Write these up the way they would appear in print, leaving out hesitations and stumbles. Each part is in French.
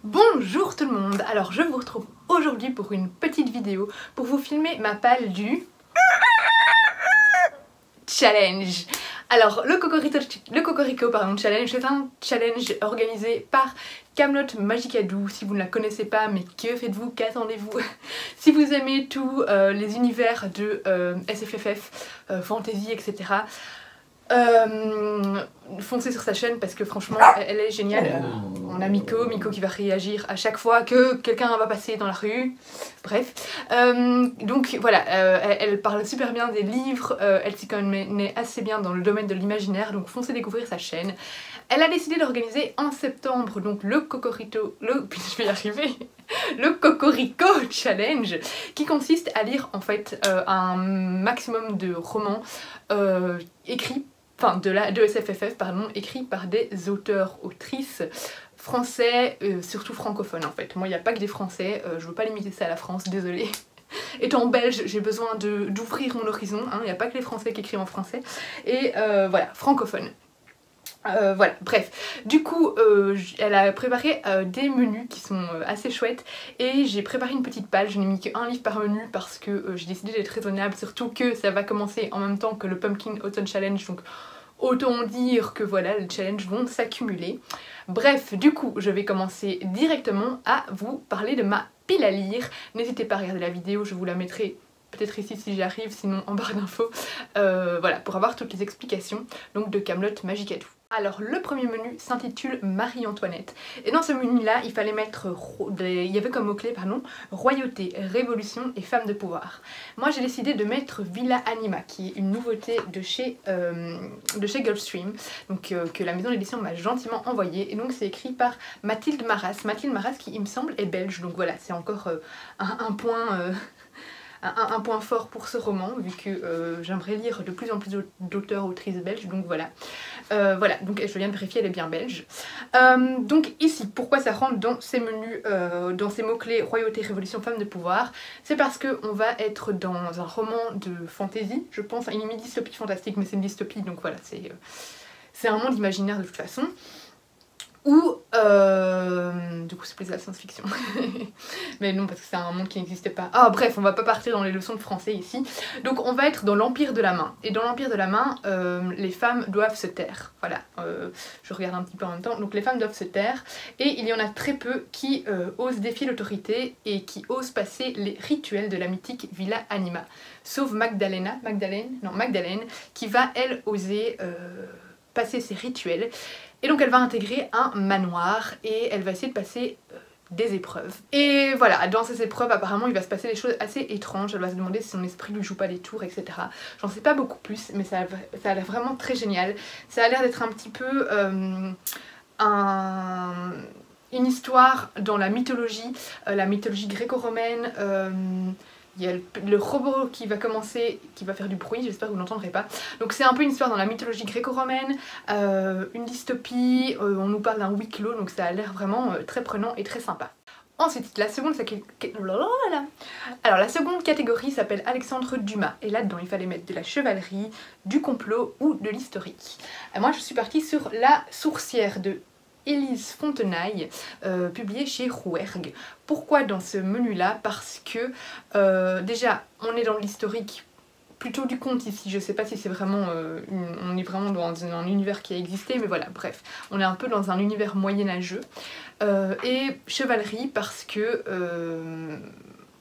Bonjour tout le monde, alors je vous retrouve aujourd'hui pour une petite vidéo pour vous filmer ma palle du challenge. Alors le Cocorico Challenge, c'est un challenge organisé par Camelot Magicadou. Si vous ne la connaissez pas, mais que faites-vous, qu'attendez-vous? Si vous aimez tous les univers de SFFF, fantasy, etc. Foncez sur sa chaîne parce que franchement elle est géniale. On a Miko qui va réagir à chaque fois que quelqu'un va passer dans la rue, bref. Donc voilà, elle parle super bien des livres, elle s'y connaît assez bien dans le domaine de l'imaginaire, donc foncez découvrir sa chaîne. Elle a décidé d'organiser en septembre donc le Cocorico Challenge, qui consiste à lire en fait un maximum de romans écrits, enfin de SFFF pardon, écrits par des auteurs-autrices français, surtout francophones en fait. Moi il n'y a pas que des français, je veux pas limiter ça à la France, désolée. Étant belge, j'ai besoin d'ouvrir mon horizon, hein. Il n'y a pas que les français qui écrivent en français, et voilà, francophone. Voilà, bref, du coup elle a préparé des menus qui sont assez chouettes et j'ai préparé une petite palle. Je n'ai mis qu'un livre par menu parce que j'ai décidé d'être raisonnable, surtout que ça va commencer en même temps que le Pumpkin Autumn Challenge, donc autant dire que voilà, les challenges vont s'accumuler. Bref, du coup je vais commencer directement à vous parler de ma pile à lire. N'hésitez pas à regarder la vidéo, je vous la mettrai peut-être ici si j'y arrive, sinon en barre d'infos, voilà, pour avoir toutes les explications donc de Camelot Magicadou. Alors le premier menu s'intitule Marie-Antoinette, et dans ce menu là il fallait mettre, il y avait comme mot-clé pardon, royauté, révolution et femme de pouvoir. Moi j'ai décidé de mettre Villa Anima, qui est une nouveauté de chez Gulfstream, donc que la maison d'édition m'a gentiment envoyé, et donc c'est écrit par Mathilde Maras. Mathilde Maras qui il me semble est belge, donc voilà, c'est encore un point fort pour ce roman, vu que j'aimerais lire de plus en plus d'auteurs, autrices belges, donc voilà. Voilà, donc je viens de vérifier, elle est bien belge. Donc ici, pourquoi ça rentre dans ces menus, dans ces mots-clés royauté, révolution, femme de pouvoir? C'est parce qu'on va être dans un roman de fantasy, je pense, une dystopie fantastique, mais c'est une dystopie, donc voilà, c'est un monde imaginaire de toute façon. Ou, du coup c'est plus de la science-fiction, mais non parce que c'est un monde qui n'existe pas. Ah bref, on va pas partir dans les leçons de français ici. Donc on va être dans l'Empire de la Main, et dans l'Empire de la Main, les femmes doivent se taire, voilà, je regarde un petit peu en même temps, donc les femmes doivent se taire, et il y en a très peu qui osent défier l'autorité et qui osent passer les rituels de la mythique Villa Anima, sauf Magdalene, qui va elle oser passer ses rituels. Et donc elle va intégrer un manoir et elle va essayer de passer des épreuves. Et voilà, dans ces épreuves apparemment il va se passer des choses assez étranges. Elle va se demander si son esprit lui joue pas des tours, etc. J'en sais pas beaucoup plus, mais ça a l'air vraiment très génial. Ça a l'air d'être un petit peu une histoire dans la mythologie gréco-romaine. Il y a le robot qui va commencer, qui va faire du bruit, j'espère que vous n'entendrez pas. Donc c'est un peu une histoire dans la mythologie gréco-romaine, une dystopie, on nous parle d'un huis clos, donc ça a l'air vraiment très prenant et très sympa. Ensuite, la seconde catégorie s'appelle Alexandre Dumas, et là-dedans il fallait mettre de la chevalerie, du complot ou de l'historique. Moi je suis partie sur La Sourcière de Élise Fontenaille, publiée chez Rouergue. Pourquoi dans ce menu là? Parce que déjà on est dans l'historique, plutôt du conte ici, je sais pas si c'est vraiment, on est vraiment dans un univers qui a existé, mais voilà, bref, on est un peu dans un univers moyenâgeux, et chevalerie parce que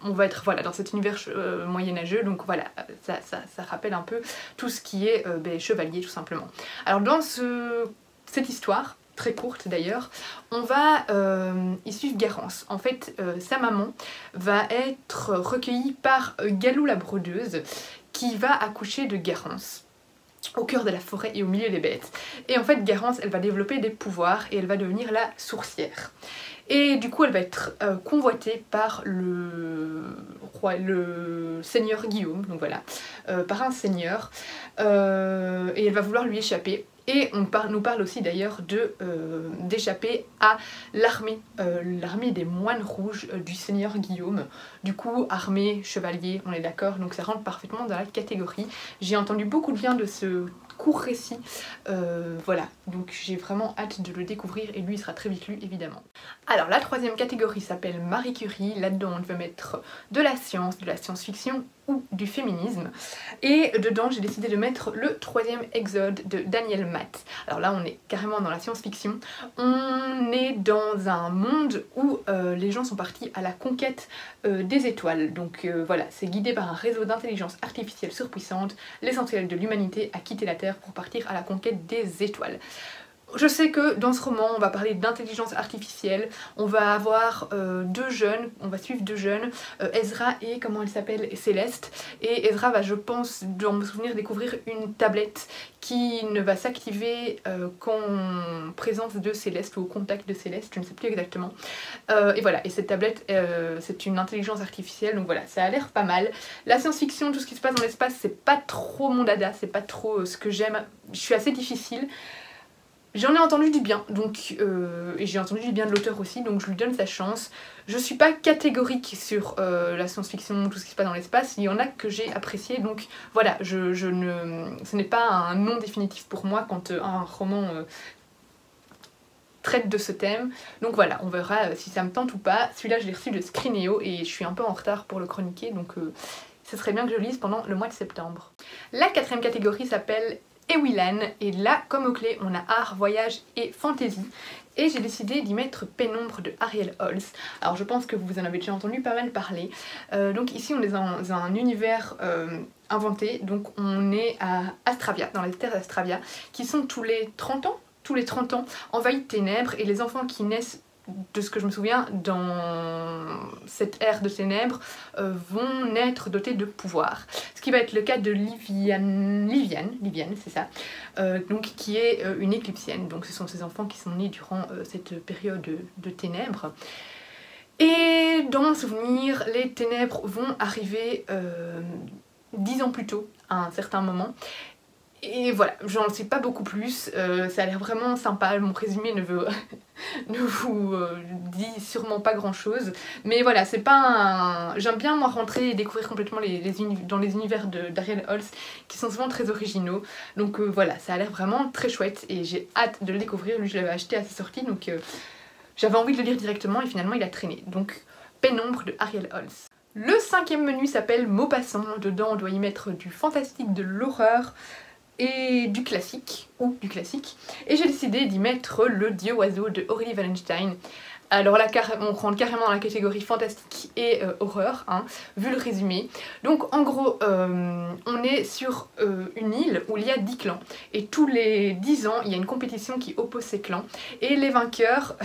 on va être voilà, dans cet univers moyenâgeux, donc voilà, ça rappelle un peu tout ce qui est chevalier tout simplement. Alors dans cette histoire, très courte d'ailleurs, on va y suivre Garance. En fait, sa maman va être recueillie par Galou la brodeuse, qui va accoucher de Garance au cœur de la forêt et au milieu des bêtes. Et en fait, Garance, elle va développer des pouvoirs et elle va devenir la sourcière. Et du coup, elle va être convoitée par le seigneur Guillaume, donc voilà, par un seigneur, et elle va vouloir lui échapper. Et on nous parle aussi d'ailleurs d'échapper à l'armée des moines rouges du seigneur Guillaume. Du coup, armée, chevalier, on est d'accord, donc ça rentre parfaitement dans la catégorie. J'ai entendu beaucoup de bien de ce court récit. Voilà, donc j'ai vraiment hâte de le découvrir et lui il sera très vite lu évidemment. Alors la troisième catégorie s'appelle Marie Curie, là-dedans on veut mettre de la science-fiction ou du féminisme. Et dedans j'ai décidé de mettre le troisième exode de Daniel Matt. Alors là on est carrément dans la science-fiction, on est dans un monde où les gens sont partis à la conquête des étoiles. Donc voilà, c'est guidé par un réseau d'intelligence artificielle surpuissante, l'essentiel de l'humanité a quitté la Terre pour partir à la conquête des étoiles. Je sais que dans ce roman on va parler d'intelligence artificielle, on va avoir deux jeunes, on va suivre deux jeunes, Ezra et comment elle s'appelle, Céleste, et Ezra va je pense dans me souvenir découvrir une tablette qui ne va s'activer qu'en présence de Céleste ou au contact de Céleste, je ne sais plus exactement. Et voilà, et cette tablette c'est une intelligence artificielle, donc voilà, ça a l'air pas mal. La science-fiction, tout ce qui se passe dans l'espace, c'est pas trop mon dada, c'est pas trop ce que j'aime, je suis assez difficile. J'en ai entendu du bien, donc, et j'ai entendu du bien de l'auteur aussi, donc je lui donne sa chance. Je suis pas catégorique sur la science-fiction, tout ce qui se passe dans l'espace, il y en a que j'ai apprécié, donc voilà, ce n'est pas un non définitif pour moi quand un roman traite de ce thème. Donc voilà, on verra si ça me tente ou pas. Celui-là je l'ai reçu de Scrineo et je suis un peu en retard pour le chroniquer, donc ce serait bien que je le lise pendant le mois de septembre. La quatrième catégorie s'appelle Ewilan, et là comme mot-clé on a art, voyage et fantasy, et j'ai décidé d'y mettre Pénombre de Ariel Holz. Alors je pense que vous en avez déjà entendu pas mal parler. Donc ici on est dans un univers inventé, donc on est à Astravia, dans les terres d'Astravia, qui sont tous les 30 ans envahis de ténèbres, et les enfants qui naissent, de ce que je me souviens, dans cette ère de ténèbres, vont naître dotés de pouvoirs. Ce qui va être le cas de Liviane, c'est ça, donc qui est une éclipsienne. Donc ce sont ces enfants qui sont nés durant cette période de ténèbres. Et dans mon souvenir, les ténèbres vont arriver 10 ans plus tôt, à un certain moment. Et voilà, j'en sais pas beaucoup plus, ça a l'air vraiment sympa, mon résumé ne vous dit sûrement pas grand chose, mais voilà, c'est pas un... J'aime bien moi rentrer et découvrir complètement dans les univers d'Ariel Holz qui sont souvent très originaux, donc voilà, ça a l'air vraiment très chouette et j'ai hâte de le découvrir. Lui je l'avais acheté à sa sortie, donc j'avais envie de le lire directement et finalement il a traîné, donc Pénombre de Ariel Holz. Le cinquième menu s'appelle Maupassant, dedans on doit y mettre du fantastique, de l'horreur et du classique, et j'ai décidé d'y mettre Le Dieu Oiseau de Aurélie Wallenstein. Alors là, on rentre carrément dans la catégorie fantastique et horreur, hein, vu le résumé. Donc en gros, on est sur une île où il y a 10 clans, et tous les 10 ans, il y a une compétition qui oppose ces clans, et les vainqueurs...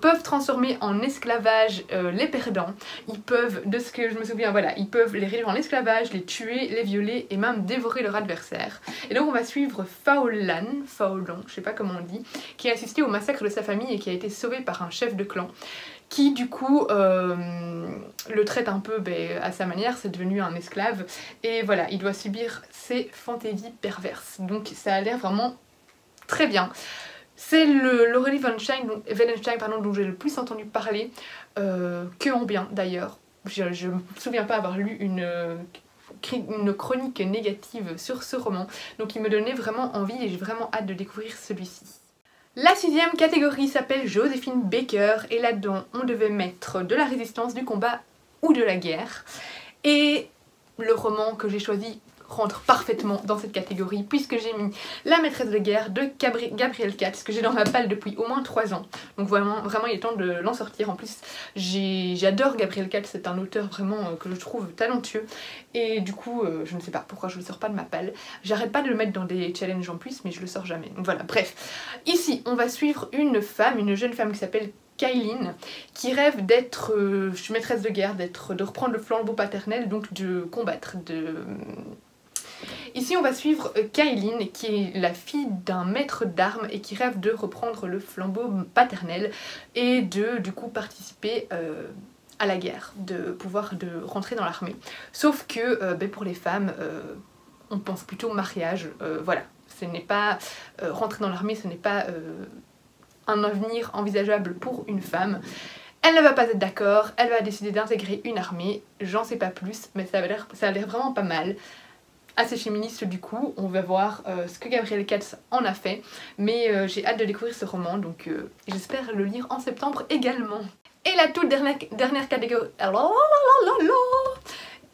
peuvent transformer en esclavage les perdants. Ils peuvent, de ce que je me souviens, voilà, ils peuvent les réduire en esclavage, les tuer, les violer et même dévorer leur adversaire. Et donc on va suivre Faolan, je sais pas comment on dit, qui a assisté au massacre de sa famille et qui a été sauvé par un chef de clan, qui du coup le traite un peu à sa manière, c'est devenu un esclave, et voilà, il doit subir ses fantaisies perverses. Donc ça a l'air vraiment très bien. C'est l'Aurélie Wallenstein dont j'ai le plus entendu parler, que en bien d'ailleurs. Je me souviens pas avoir lu une chronique négative sur ce roman, donc il me donnait vraiment envie et j'ai vraiment hâte de découvrir celui-ci. La sixième catégorie s'appelle Joséphine Baker, et là-dedans on devait mettre de la résistance, du combat ou de la guerre. Et le roman que j'ai choisi rentre parfaitement dans cette catégorie, puisque j'ai mis La maîtresse de guerre de Gabrielle Katz, que j'ai dans ma palle depuis au moins 3 ans. Donc vraiment il est temps de l'en sortir. En plus j'adore Gabrielle Katz, c'est un auteur vraiment que je trouve talentueux, et du coup je ne sais pas pourquoi je le sors pas de ma palle. J'arrête pas de le mettre dans des challenges en plus, mais je le sors jamais. Donc voilà, bref. Ici on va suivre une jeune femme qui s'appelle Kailin, qui rêve d'être maîtresse de guerre, de reprendre le flambeau paternel, donc de combattre, Ici on va suivre Kailin, qui est la fille d'un maître d'armes et qui rêve de reprendre le flambeau paternel et de du coup participer à la guerre, de rentrer dans l'armée. Sauf que pour les femmes, on pense plutôt au mariage, voilà. Ce n'est pas rentrer dans l'armée, ce n'est pas un avenir envisageable pour une femme. Elle ne va pas être d'accord, elle va décider d'intégrer une armée, j'en sais pas plus, mais ça a l'air vraiment pas mal. assez féministe du coup. On va voir ce que Gabrielle Katz en a fait, mais j'ai hâte de découvrir ce roman, donc j'espère le lire en septembre également. Et la toute dernière catégorie...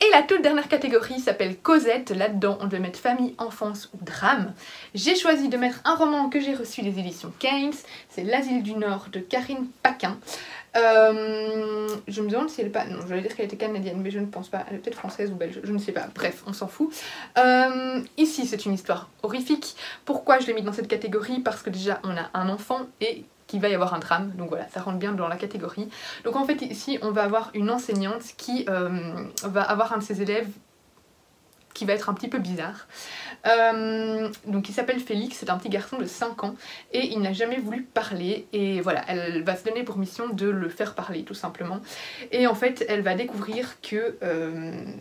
Et la toute dernière catégorie s'appelle Cosette. Là-dedans, on doit mettre famille, enfance ou drame. J'ai choisi de mettre un roman que j'ai reçu des éditions Keynes. C'est L'Asile du Nord de Karine Paquin. Je me demande si elle est pas... Non, j'allais dire qu'elle était canadienne, mais je ne pense pas. Elle est peut-être française ou belge, je ne sais pas. Bref, on s'en fout. Ici, c'est une histoire horrifique. Pourquoi je l'ai mis dans cette catégorie? Parce que déjà, on a un enfant et qu'il va y avoir un drame, donc voilà, ça rentre bien dans la catégorie. Donc en fait ici on va avoir une enseignante qui va avoir un de ses élèves qui va être un petit peu bizarre. Donc il s'appelle Félix, c'est un petit garçon de 5 ans et il n'a jamais voulu parler et voilà, elle va se donner pour mission de le faire parler tout simplement. Et en fait elle va découvrir que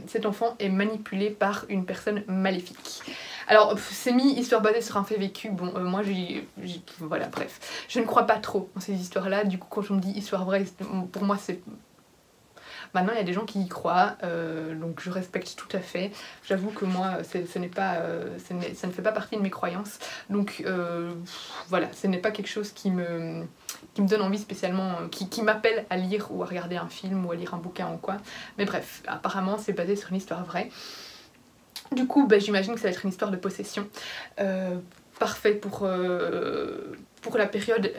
cet enfant est manipulé par une personne maléfique. Alors c'est mis histoire basée sur un fait vécu, bon moi voilà bref, je ne crois pas trop en ces histoires là, du coup quand on me dit histoire vraie, pour moi c'est... Maintenant il y a des gens qui y croient, donc je respecte tout à fait. J'avoue que moi ça ne fait pas partie de mes croyances, donc voilà, ce n'est pas quelque chose qui me donne envie spécialement, qui m'appelle à lire ou à regarder un film ou à lire un bouquin ou quoi. Mais bref, apparemment c'est basé sur une histoire vraie. Du coup, bah, j'imagine que ça va être une histoire de possession. Parfait pour la période,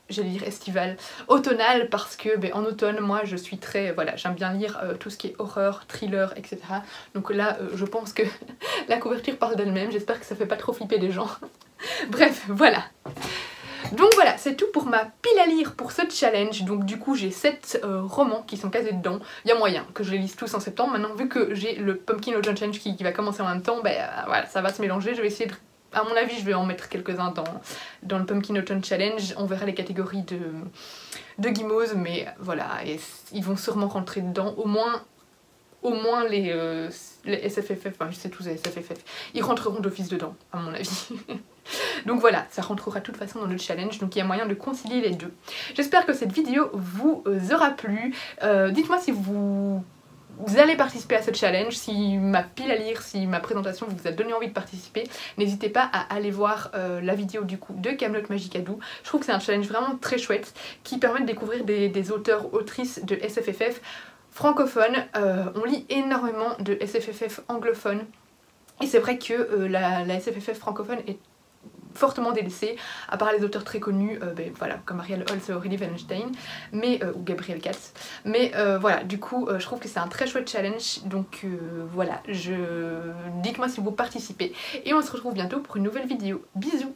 j'allais dire estivale, automnale, parce que en automne, moi je suis très... Voilà, j'aime bien lire tout ce qui est horreur, thriller, etc. Donc là, je pense que la couverture parle d'elle-même. J'espère que ça fait pas trop flipper les gens. Bref, voilà. Donc voilà, c'est tout pour ma pile à lire pour ce challenge. Donc du coup j'ai 7 romans qui sont casés dedans. Il y a moyen que je les lise tous en septembre. Maintenant vu que j'ai le Pumpkin Autumn Challenge qui va commencer en même temps, voilà, ça va se mélanger. Je vais essayer de... À mon avis je vais en mettre quelques-uns dans le Pumpkin Autumn Challenge. On verra les catégories de Gimose, mais voilà, ils vont sûrement rentrer dedans. Au moins les SFFF, enfin je sais tous les SFFF, ils rentreront d'office dedans à mon avis. Donc voilà, ça rentrera de toute façon dans le challenge, donc il y a moyen de concilier les deux. J'espère que cette vidéo vous aura plu. Dites-moi si vous allez participer à ce challenge, si ma pile à lire, si ma présentation vous a donné envie de participer. N'hésitez pas à aller voir la vidéo du coup de Camelot Magicadou. Je trouve que c'est un challenge vraiment très chouette qui permet de découvrir des auteurs, autrices de SFFF francophones. On lit énormément de SFFF anglophones et c'est vrai que la SFFF francophone est fortement délaissée, à part les auteurs très connus, voilà, comme Ariel Holz et Aurélie Wallenstein, ou Gabrielle Katz. Mais voilà, du coup, je trouve que c'est un très chouette challenge, donc voilà, dites-moi si vous participez. Et on se retrouve bientôt pour une nouvelle vidéo. Bisous!